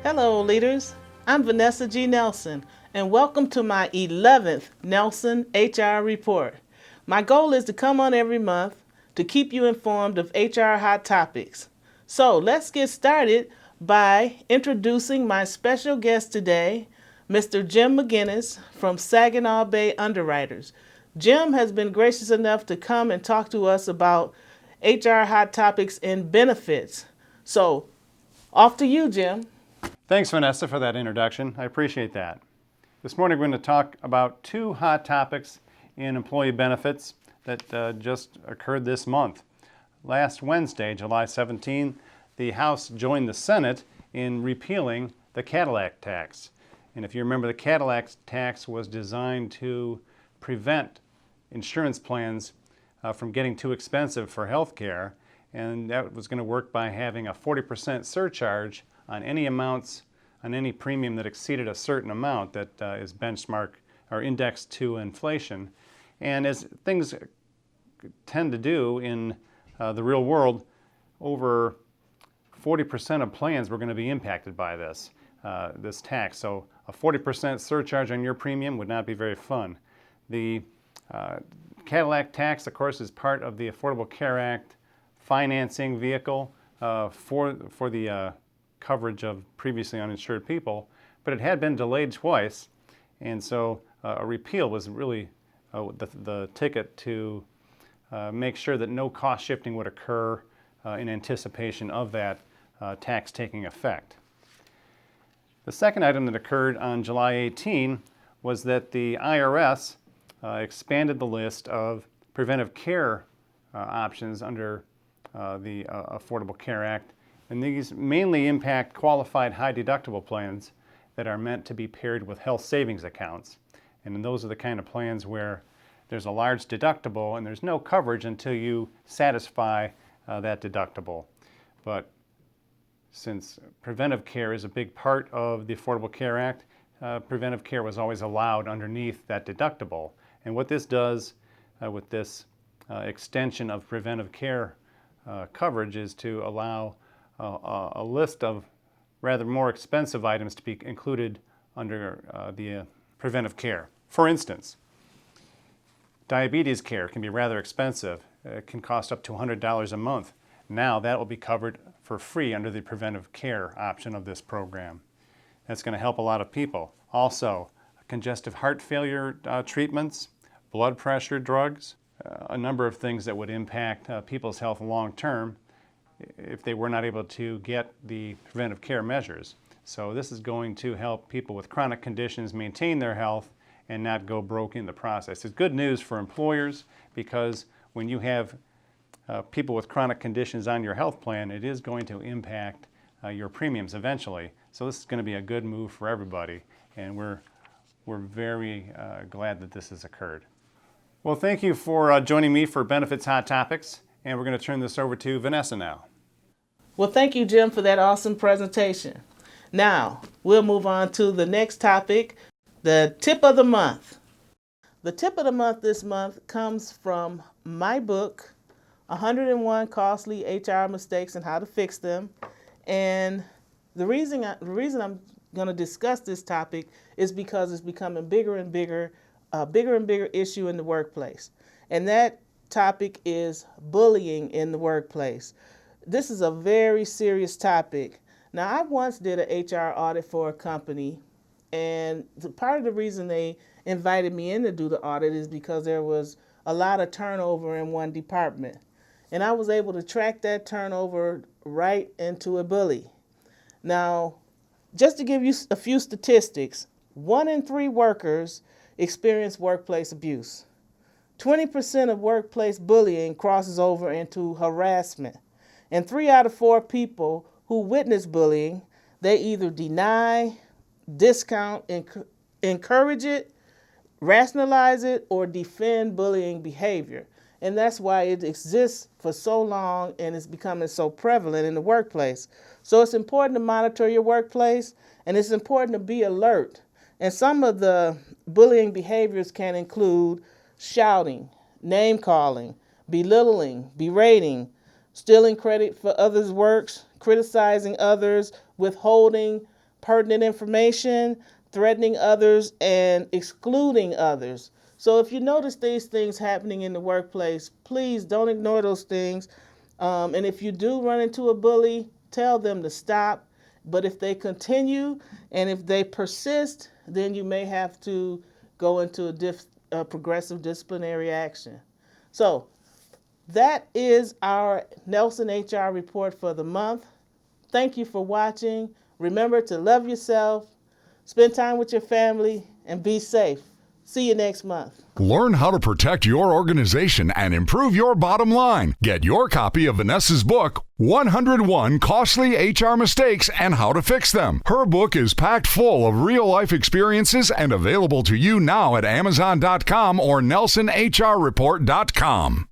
Hello, leaders. I'm Vanessa G. Nelson, and welcome to my 11th Nelson HR Report. My goal is to come on every month to keep you informed of HR hot topics. So let's get started by introducing my special guest today, Mr. Jim McGuiness from Saginaw Bay Underwriters. Jim has been gracious enough to come and talk to us about HR hot topics and benefits. So, off to you, Jim. Thanks, Vanessa, for that introduction. I appreciate that. This morning we're going to talk about two hot topics in employee benefits that just occurred this month. Last Wednesday, July 17, the House joined the Senate in repealing the Cadillac tax. And if you remember, the Cadillac tax was designed to prevent insurance plans from getting too expensive for health care, and that was going to work by having a 40% surcharge on any amounts, on any premium that exceeded a certain amount that is benchmarked or indexed to inflation. And as things tend to do in the real world, over 40% of plans were going to be impacted by this tax. So a 40% surcharge on your premium would not be very fun. The Cadillac tax, of course, is part of the Affordable Care Act financing vehicle for the coverage of previously uninsured people, but it had been delayed twice, and so a repeal was really the ticket to make sure that no cost shifting would occur in anticipation of that tax taking effect. The second item that occurred on July 18 was that the IRS expanded the list of preventive care options under the Affordable Care Act. And these mainly impact qualified high deductible plans that are meant to be paired with health savings accounts. And those are the kind of plans where there's a large deductible and there's no coverage until you satisfy that deductible. But since preventive care is a big part of the Affordable Care Act, preventive care was always allowed underneath that deductible. And what this does with this extension of preventive care coverage is to allow a list of rather more expensive items to be included under the preventive care. For instance, diabetes care can be rather expensive. It can cost up to $100 a month. Now that will be covered for free under the preventive care option of this program. That's going to help a lot of people. Also, congestive heart failure treatments, blood pressure drugs, a number of things that would impact people's health long term if they were not able to get the preventive care measures. So this is going to help people with chronic conditions maintain their health and not go broke in the process. It's good news for employers because when you have people with chronic conditions on your health plan, it is going to impact your premiums eventually. So this is going to be a good move for everybody, and we're very glad that this has occurred. Well, thank you for joining me for Benefits Hot Topics, and we're going to turn this over to Vanessa now. Well, thank you, Jim, for that awesome presentation. Now, we'll move on to the next topic, the tip of the month. The tip of the month this month comes from my book, 101 Costly HR Mistakes and How to Fix Them. And the reason I'm going to discuss this topic is because it's becoming a bigger and bigger issue in the workplace. And that topic is bullying in the workplace. This is a very serious topic. Now, I once did an HR audit for a company, and part of the reason they invited me in to do the audit is because there was a lot of turnover in one department. And I was able to track that turnover right into a bully. Now, just to give you a few statistics, 1 in 3 workers experience workplace abuse. 20% of workplace bullying crosses over into harassment. And 3 out of 4 people who witness bullying, they either deny, discount, encourage it, rationalize it, or defend bullying behavior. And that's why it exists for so long and it's becoming so prevalent in the workplace. So it's important to monitor your workplace, and it's important to be alert. And some of the bullying behaviors can include shouting, name calling, belittling, berating, stealing credit for others' works, criticizing others, withholding pertinent information, threatening others, and excluding others. So if you notice these things happening in the workplace, please don't ignore those things. And if you do run into a bully, tell them to stop. But if they continue and if they persist, then you may have to go into a progressive disciplinary action. So that is our Nelson HR report for the month. Thank you for watching. Remember to love yourself, spend time with your family, and be safe. See you next month. Learn how to protect your organization and improve your bottom line. Get your copy of Vanessa's book, 101 Costly HR Mistakes and How to Fix Them. Her book is packed full of real-life experiences and available to you now at Amazon.com or NelsonHRReport.com.